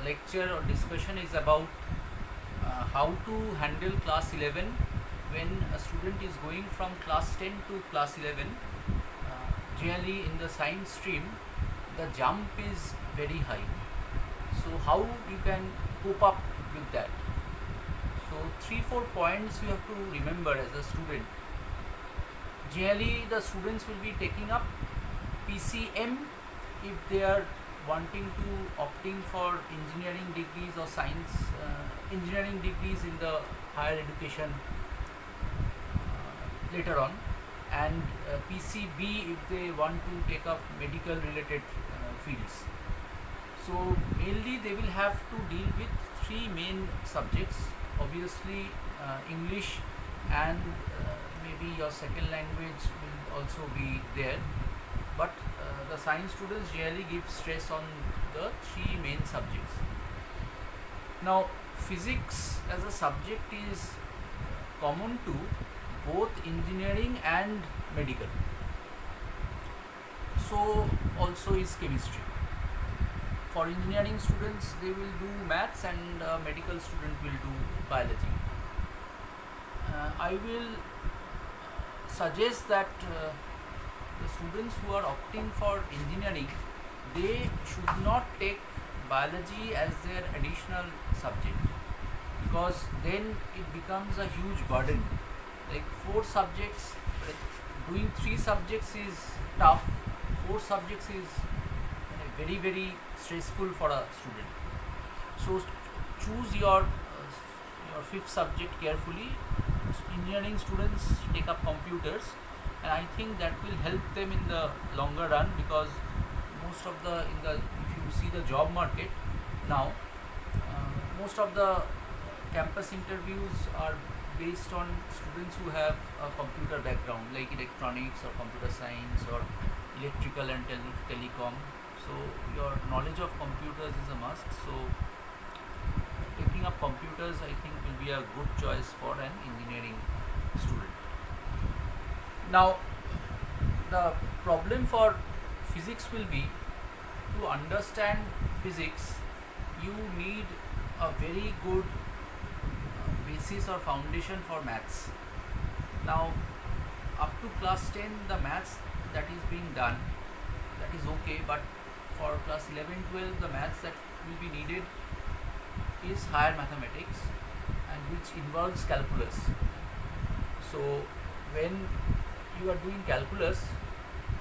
lecture or discussion is about how to handle class 11 when a student is going from class 10 to class 11. Generally in the science stream, the jump is very high. So how you can cope up with that? So 3-4 points you have to remember as a student. Generally the students will be taking up PCM if they are wanting to opting for engineering degrees or science engineering degrees in the higher education later on, and PCB if they want to take up medical related fields. So mainly they will have to deal with three main subjects, obviously English and maybe your second language will also be there, but the science students generally give stress on the three main subjects. Now physics as a subject is common to both engineering and medical, so also is chemistry. For engineering students they will do maths, and medical student will do biology. I will suggest that the students who are opting for engineering, they should not take biology as their additional subject, because then it becomes a huge burden. Like 4 subjects, doing 3 subjects is tough, 4 subjects is very stressful for a student. So choose your 5th subject carefully. Engineering students take up computers, and I think that will help them in the longer run, because most of the if you see the job market now, most of the campus interviews are based on students who have a computer background, like electronics or computer science or electrical and telecom. So your knowledge of computers is a must. So taking up computers, I think, will be a good choice for an engineering student. Now the problem for physics will be, to understand physics you need a very good basis or foundation for maths. Now up to class 10 the maths that is being done, that is okay, but for class 11-12 the maths that will be needed is higher mathematics, and which involves calculus. So when you are doing calculus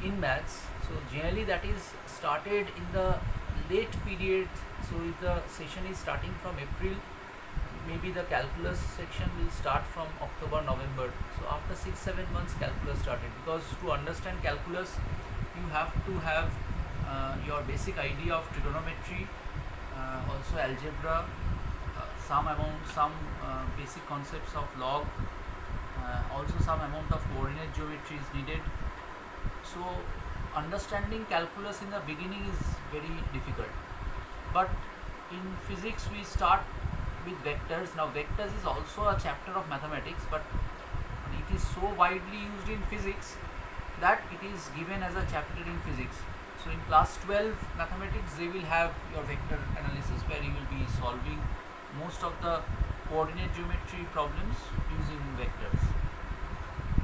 in maths, so generally that is started in the late period. So if the session is starting from April, maybe the calculus section will start from October, November. So after 6-7 months calculus started, because to understand calculus you have to have your basic idea of trigonometry, also algebra, some basic concepts of log, also some amount of coordinate geometry is needed. So understanding calculus in the beginning is very difficult, but in physics we start with vectors. Now vectors is also a chapter of mathematics, but it is so widely used in physics that it is given as a chapter in physics. So in class 12 mathematics they will have your vector analysis, where you will be solving most of the coordinate geometry problems using vectors.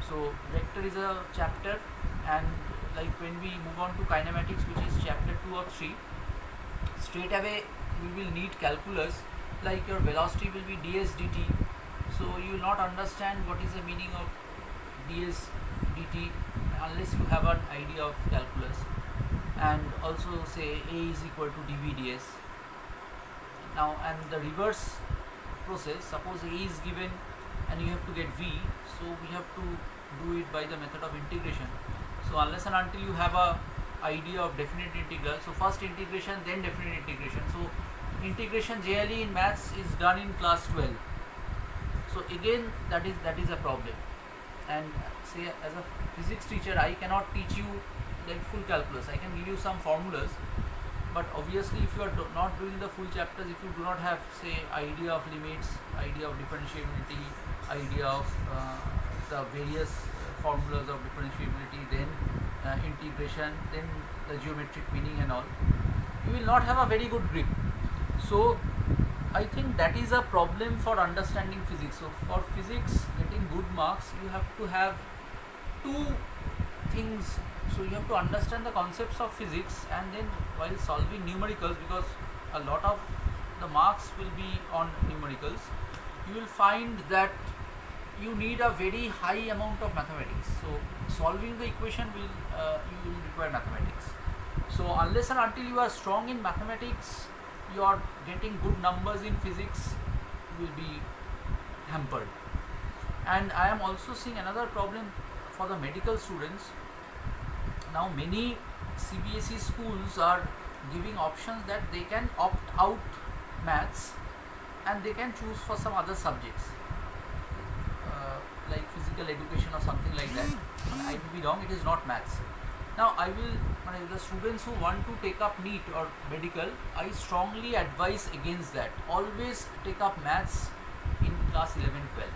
So vector is a chapter, and like when we move on to kinematics, which is chapter 2 or 3, straight away we will need calculus. Like your velocity will be ds dt, so you will not understand what is the meaning of ds dt unless you have an idea of calculus. And also say a is equal to dv ds. Now, and the reverse process, suppose a is given and you have to get v, so we have to do it by the method of integration. So unless and until you have a idea of definite integral, so first integration then definite integration. So integration generally in maths is done in class 12. So again that is a problem. And say as a physics teacher I cannot teach you like full calculus. I can give you some formulas, but obviously if you are not doing the full chapters, if you do not have say idea of limits, idea of differentiability, idea of the various formulas of differentiability, then integration, then the geometric meaning and all, you will not have a very good grip. So I think that is a problem for understanding physics. So for physics, getting good marks, you have to have two things. So you have to understand the concepts of physics, and then while solving numericals, because a lot of the marks will be on numericals, you will find that you need a very high amount of mathematics. So solving the equation will you will require mathematics. So unless and until you are strong in mathematics, you are getting good numbers in physics will be hampered. And I am also seeing another problem for the medical students. Now many CBSE schools are giving options that they can opt out maths and they can choose for some other subjects, like physical education or something like that. I may be wrong, it is not maths. Now the students who want to take up NEET or medical, I strongly advise against that. Always take up maths in class 11, 12.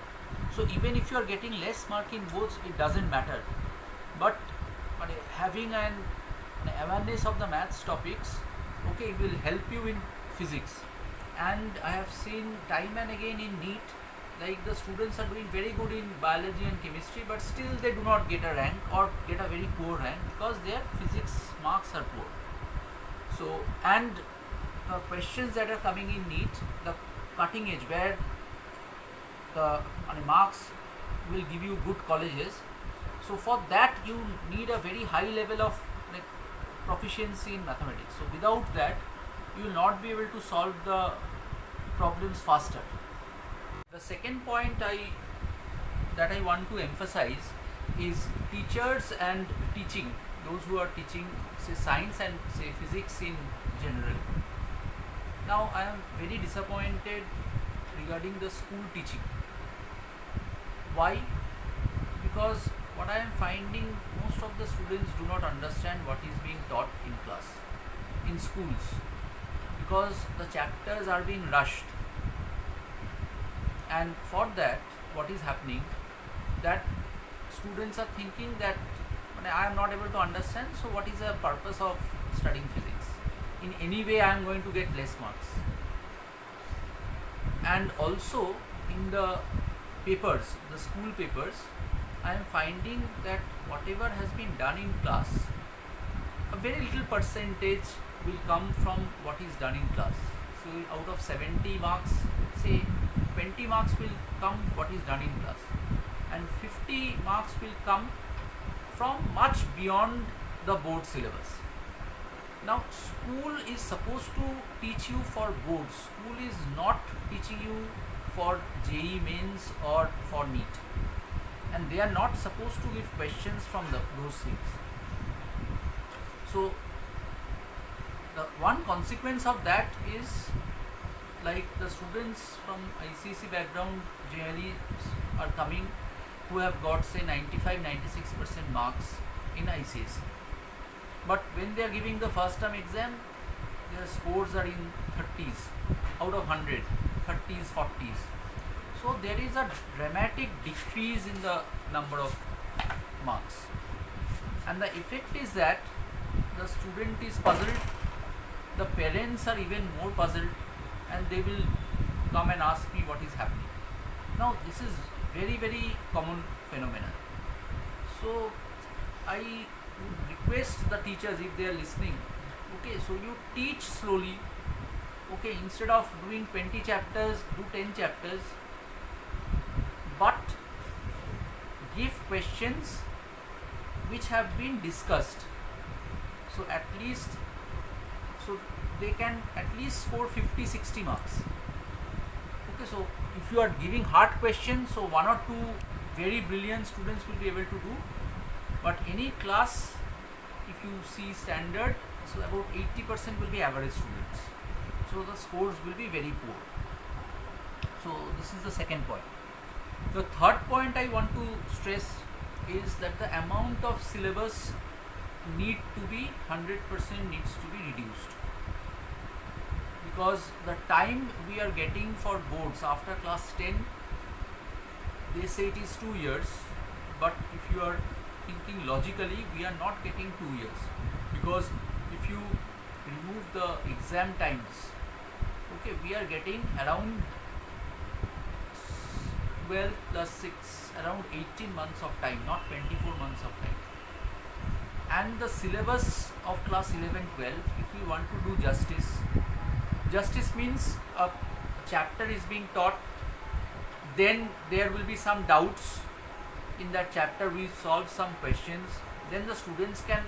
So even if you are getting less mark in both, it doesn't matter. But having an awareness of the maths topics, okay, will help you in physics. And I have seen time and again in NEET, like the students are doing very good in biology and chemistry, but still they do not get a rank or get a very poor rank because their physics marks are poor. So, and the questions that are coming in NEET, the cutting edge where the marks will give you good colleges. So for that you need a very high level of proficiency in mathematics. So without that, you will not be able to solve the problems faster. The second point that I want to emphasize is teachers and teaching, those who are teaching say science and say physics in general. Now I am very disappointed regarding the school teaching. Why? Because what I am finding, most of the students do not understand what is being taught in class, in schools, because the chapters are being rushed. And for that, what is happening, that students are thinking that I am not able to understand, so what is the purpose of studying physics? In any way I am going to get less marks. And also in the papers, the school papers, I am finding that whatever has been done in class, a very little percentage will come from what is done in class. So out of 70 marks, say 20 marks will come what is done in class, and 50 marks will come from much beyond the board syllabus. Now school is supposed to teach you for boards. School is not teaching you for JEE mains or for NEET, and they are not supposed to give questions from those things. So the one consequence of that is, like the students from ICSE background generally are coming who have got say 95-96% marks in ICSE, but when they are giving the first term exam, their scores are in 30s out of 100, 30s, 40s. So there is a dramatic decrease in the number of marks, and the effect is that the student is puzzled, the parents are even more puzzled, and they will come and ask me what is happening. Now this is very, very common phenomenon. So I would request the teachers, if they are listening, okay, so you teach slowly, okay, instead of doing 20 chapters, do 10 chapters, but give questions which have been discussed. So at least, so they can at least score 50-60 marks. Okay, so if you are giving hard questions, so 1 or 2 very brilliant students will be able to do, but any class, if you see standard, so about 80% will be average students. So the scores will be very poor. So this is the second point. The third point I want to stress is that the amount of syllabus need to be 100% needs to be reduced, because the time we are getting for boards after class 10, they say it is 2 years, but if you are thinking logically, we are not getting 2 years, because if you remove the exam times, Okay, we are getting around 12 plus 6, around 18 months of time, not 24 months of time. And the syllabus of class 11 12, if we want to do justice means a chapter is being taught, then there will be some doubts in that chapter, we solve some questions, then the students can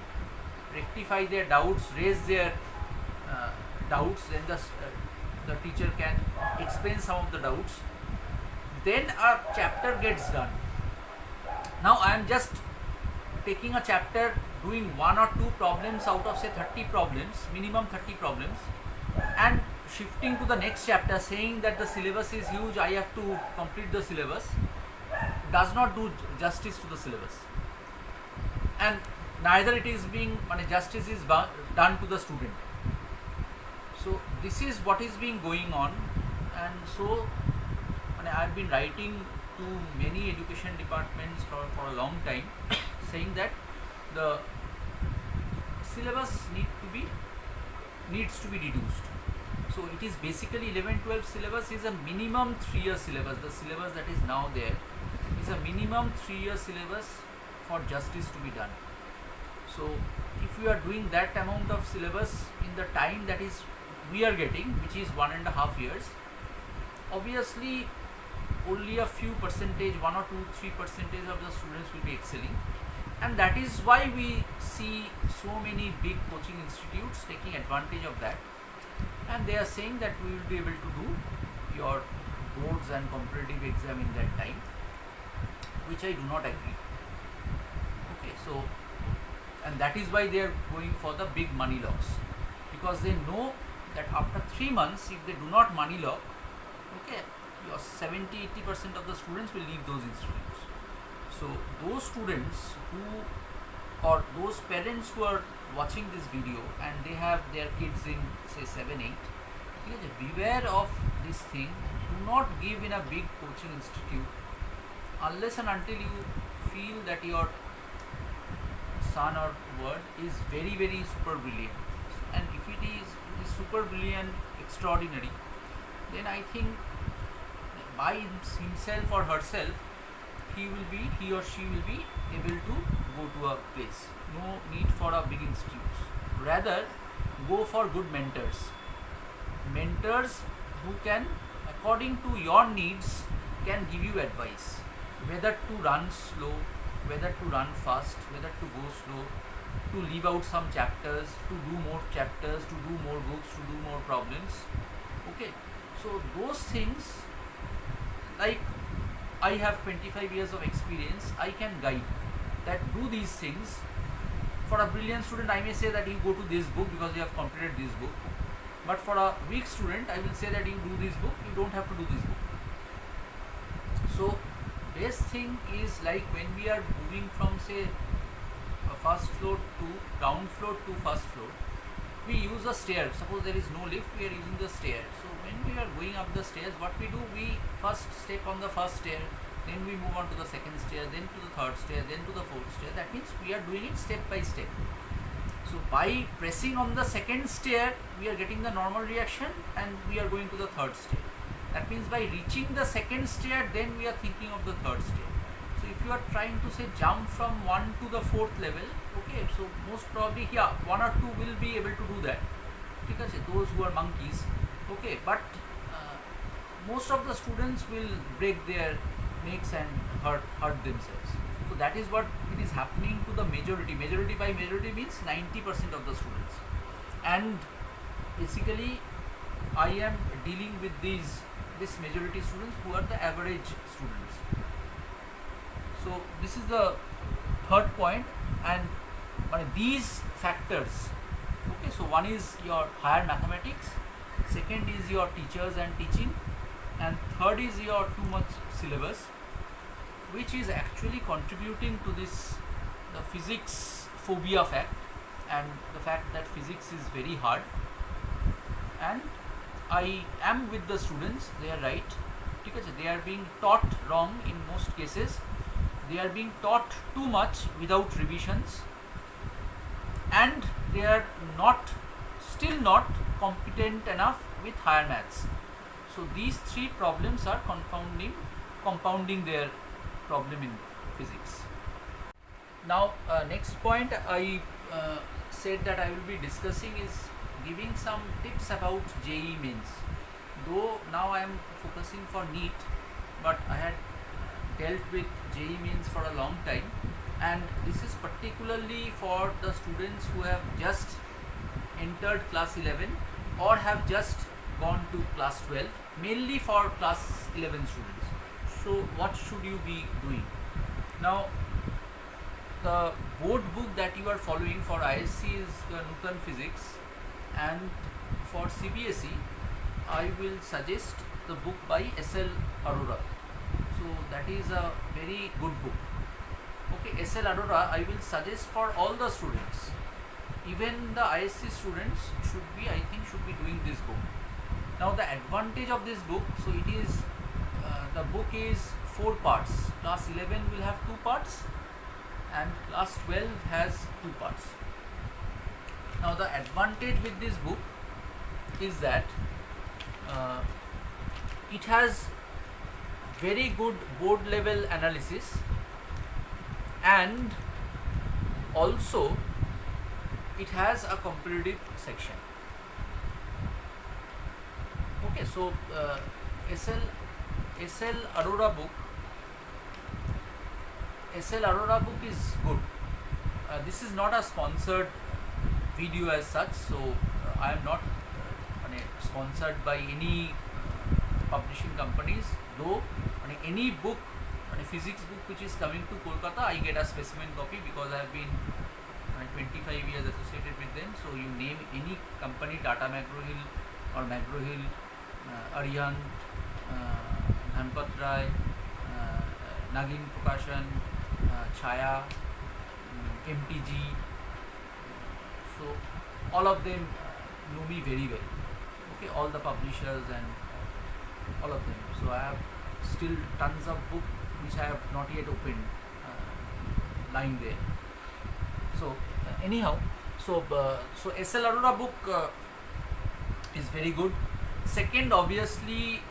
rectify their doubts, raise their doubts, then the teacher can explain some of the doubts, then a chapter gets done. Now I am just taking a chapter, doing 1 or 2 problems out of say 30 problems, minimum 30 problems, and shifting to the next chapter saying that the syllabus is huge, I have to complete the syllabus, does not do justice to the syllabus, and neither it is being justice is done to the student. So this is what is being going on, and so I have been writing to many education departments for a long time saying that the syllabus needs to be reduced. So it is basically 11-12 syllabus is a minimum 3-year syllabus. The syllabus that is now there is a minimum 3-year syllabus for justice to be done. So if we are doing that amount of syllabus in the time that is we are getting, which is 1.5 years, obviously only a few percentage, 1 or 2-3% of the students will be excelling, and that is why we see so many big coaching institutes taking advantage of that, and they are saying that we will be able to do your boards and competitive exam in that time, which I do not agree. Okay, so, and that is why they are going for the big money loss, because they know that after 3 months, if they do not money lock, okay, your 70-80% of the students will leave those institutes. So those students who, or those parents who are watching this video and they have their kids in say 7-8, beware of this thing. Do not give in a big coaching institute unless and until you feel that your son or word is very, very super brilliant. And if it is super brilliant, extraordinary, then I think by himself or herself he or she will be able to go to a place. No need for a big institutes. Rather, go for good mentors who can, according to your needs, can give you advice whether to run slow, whether to run fast, whether to go slow, to leave out some chapters, to do more chapters, to do more books, to do more problems. Okay, so those things, like I have 25 years of experience, I can guide that do these things. For a brilliant student, I may say that you go to this book because you have completed this book, but for a weak student, I will say that you do this book, you don't have to do this book. So best thing is, like when we are moving from say a first floor to ground floor to first floor, we use a stair. Suppose there is no lift, we are using the stair. So when we are going up the stairs, what we do, we first step on the first stair, then we move on to the second stair, then to the third stair, then to the fourth stair. That means we are doing it step by step. So by pressing on the second stair, we are getting the normal reaction and we are going to the third stair. That means by reaching the second stair, then we are thinking of the third stair. So if you are trying to say jump from 1 to the 4th level, okay, so most probably 1 or 2 will be able to do that, because those who are monkeys, okay, but most of the students will break their necks and hurt themselves. So that is what it is happening to the majority. Majority by majority means 90% of the students, and basically I am dealing with this majority students who are the average students. So this is the third point, and these factors, okay, so one is your higher mathematics, second is your teachers and teaching, and third is your too much syllabus, which is actually contributing to this, the physics phobia fact, and the fact that physics is very hard. And I am with the students, they are right, they are being taught wrong in most cases. They are being taught too much without revisions, and they are still not competent enough with higher maths. So these three problems are compounding their problem in physics. Now next point I said that I will be discussing is giving some tips about JEE Mains. Though now I am focusing for NEET, but I had dealt with JEE Mains for a long time, and this is particularly for the students who have just entered class 11 or have just gone to class 12, mainly for class 11 students. So what should you be doing? Now the board book that you are following for ISC is the Nutan Physics, and for CBSE I will suggest the book by SL Arora. So that is a very good book. Okay, SL Arora I will suggest for all the students. Even the ISC students should be doing this book. Now the advantage of this book, so it is the book is 4 parts. Class 11 will have 2 parts and class 12 has 2 parts. Now the advantage with this book is that it has very good board level analysis, and also it has a comparative section. Okay, so SL Arora book is good. This is not a sponsored video as such, so I am not sponsored by any publishing companies, though any book, physics book which is coming to Kolkata, I get a specimen copy because I have been 25 years associated with them. So you name any company, Tata McGraw-Hill or McGraw-Hill, Arihant, Dhanpat Rai, Nagin Prakashan, Chaya, MTG, so all of them know me very well. Okay, all the publishers and all of them. So I have still tons of book which I have not yet opened, lying there. So anyhow, so SL Arora book is very good. Second, obviously,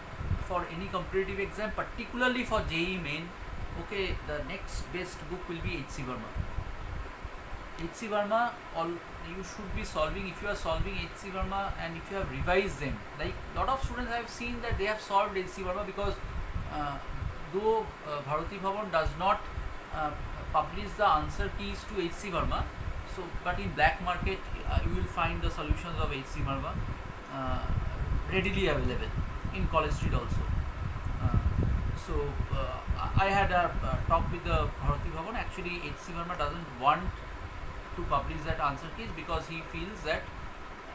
for any competitive exam, particularly for JEE Main, okay, the next best book will be H.C. Verma. H.C. Verma, you should be solving, if you are solving H.C. Verma and if you have revised them, like lot of students I have seen that they have solved H.C. Verma because though Bharati Bhavan does not publish the answer keys to H.C. Verma, so but in black market you will find the solutions of H.C. Verma readily available in College Street also. I had a talk with the Bharati Bhavan. Actually, H.C. Verma doesn't want to publish that answer keys because he feels that,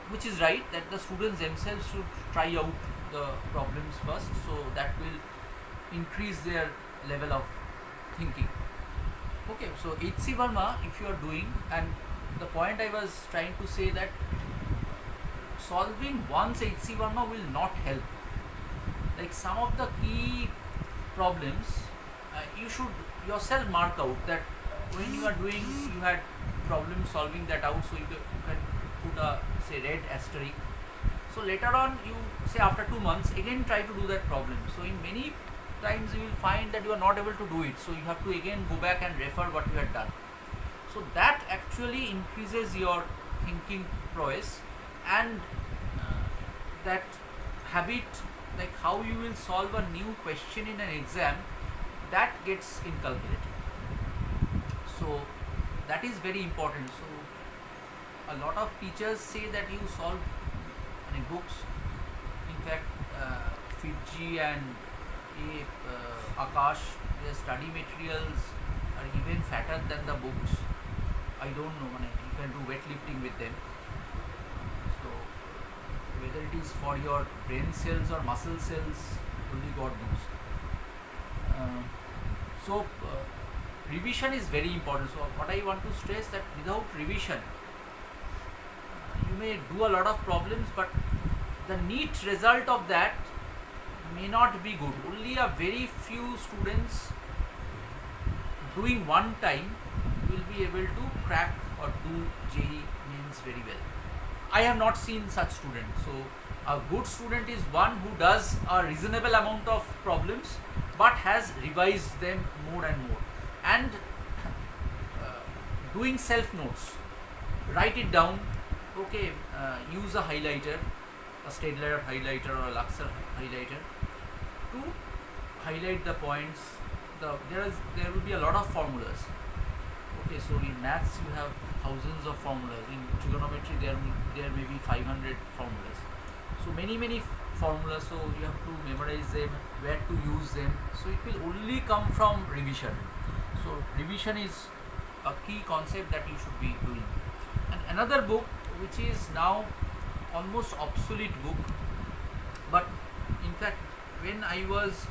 which is right, that the students themselves should try out the problems first, so that will increase their level of thinking. Okay, so H.C. Verma, if you are doing, and the point I was trying to say that solving once H.C. Verma will not help. Like some of the key problems, you should yourself mark out that when you are doing, you had problem solving that out, so you can put a say red asterisk. So later on, you say after 2 months again try to do that problem. So in many times you will find that you are not able to do it, so you have to again go back and refer what you had done. So that actually increases your thinking prowess, and that habit, like how you will solve a new question in an exam, that gets inculcated. So that is very important. So a lot of teachers say that you solve books. In fact, Fiji and Akash, their study materials are even fatter than the books. I don't know, you can do weightlifting with them. So whether it is for your brain cells or muscle cells, only God knows. Revision is very important. So what I want to stress, that without revision, you may do a lot of problems, but the neat result of that may not be good. Only a very few students doing one time will be able to crack or do JEE Mains very well. I have not seen such student. So a good student is one who does a reasonable amount of problems but has revised them more and more, and doing self notes, write it down. Okay, use a highlighter, a Staedtler highlighter or a Luxor highlighter to highlight the points. There will be a lot of formulas. Okay, so in maths you have thousands of formulas. In trigonometry there may be 500 formulas. So many formulas. So you have to memorize them, where to use them. So it will only come from revision. So revision is a key concept that you should be doing. And another book which is now almost obsolete book, but in fact when I was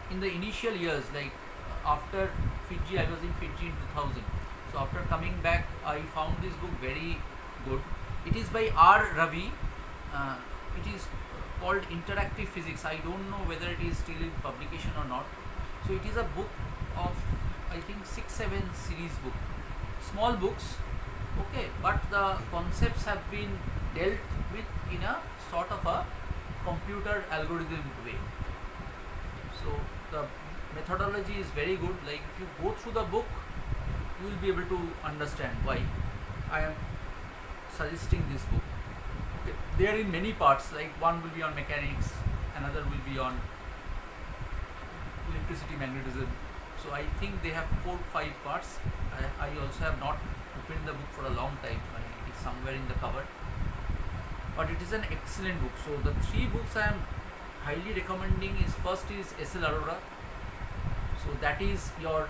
in the initial years, like after Fiji, I was in Fiji in 2000. So after coming back, I found this book very good. It is by R. Ravi. It is called Interactive Physics. I don't know whether it is still in publication or not. So it is a book of, I think, 6-7 series book. Small books, okay, but the concepts have been dealt with in a sort of a computer algorithm way. So the methodology is very good. Like if you go through the book, you will be able to understand why I am suggesting this book. Okay. They are in many parts, like one will be on mechanics, another will be on electricity, magnetism. So I think they have 4-5 parts. I also have not opened the book for a long time. It is somewhere in the cupboard. But it is an excellent book. So the 3 books I am highly recommending is, first is S.L. Arora. So that is your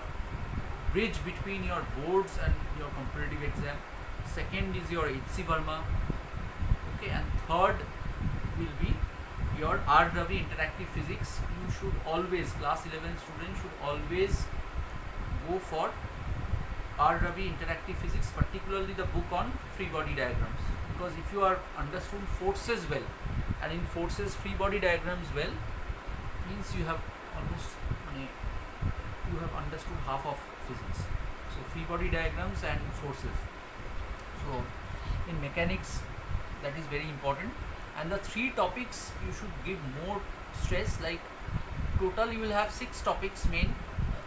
bridge between your boards and your competitive exam. Second is your H.C. Verma. Okay, and third will be your R. Ravi Interactive Physics. You should always, class 11 students should always go for R. Ravi Interactive Physics, particularly the book on free body diagrams. Because if you are understood forces well, and in forces free body diagrams well, means you have almost you have understood half of physics. So free body diagrams and forces. So in mechanics, that is very important. And the 3 topics you should give more stress. Like total you will have 6 topics main.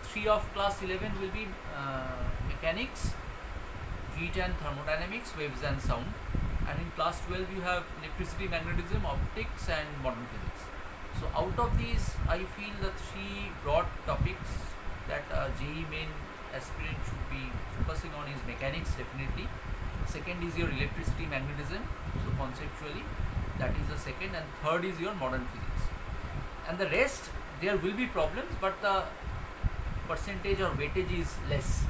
3 of class 11 will be mechanics, heat and thermodynamics, waves and sound. And in class 12 you have electricity, magnetism, optics and modern physics. So out of these, I feel the 3 broad topics that JEE main aspirant should be focusing on is mechanics, definitely. Second is your electricity, magnetism, so conceptually that is the second, and third is your modern physics. And the rest, there will be problems, but the percentage or weightage is less.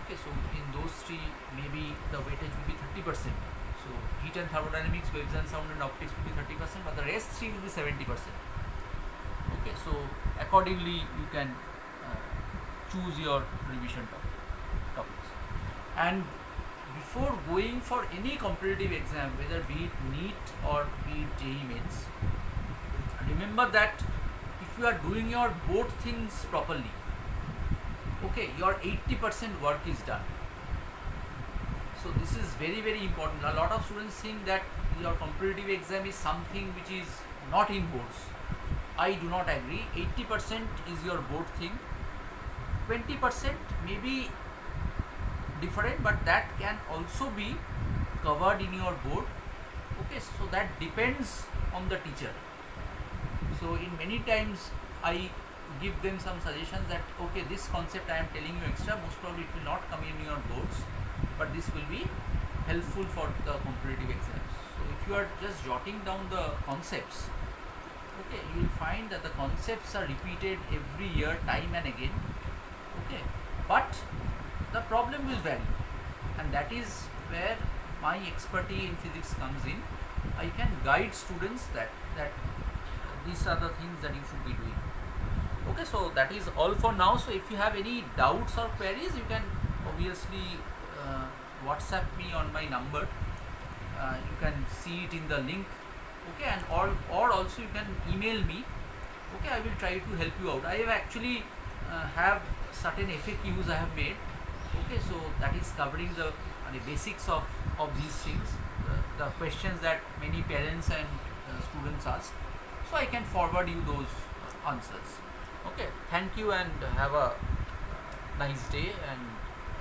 Okay, so in those 3, maybe the weightage will be 30%. So heat and thermodynamics, waves and sound and optics will be 30%, but the rest 3 will be 70%. Okay, so accordingly you can choose your revision topics. And before going for any competitive exam, whether be it NEET or be it JEE mains, remember that if you are doing your both things properly, okay, your 80% work is done. So this is very important. A lot of students think that your competitive exam is something which is not in boards. I do not agree. 80% is your board thing. 20% may be different, but that can also be covered in your board. Okay, so that depends on the teacher. So in many times I give them some suggestions that okay, this concept I am telling you extra, most probably it will not come in your boards, but this will be helpful for the competitive exams. So if you are just jotting down the concepts, okay, you will find that the concepts are repeated every year, time and again. Okay, but the problem will vary, and that is where my expertise in physics comes in. I can guide students that these are the things that you should be doing. Okay, so that is all for now. So if you have any doubts or queries, you can obviously WhatsApp me on my number. You can see it in the link. Okay, and or also you can email me. Okay, I will try to help you out. I have actually have certain FAQs I have made. Okay, so that is covering the basics of these things, the questions that many parents and students ask. So I can forward you those answers. Okay, thank you and have a nice day and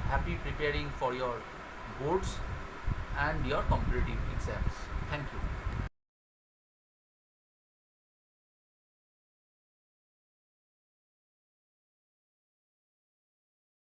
happy preparing for your boards and your competitive exams. Thank you.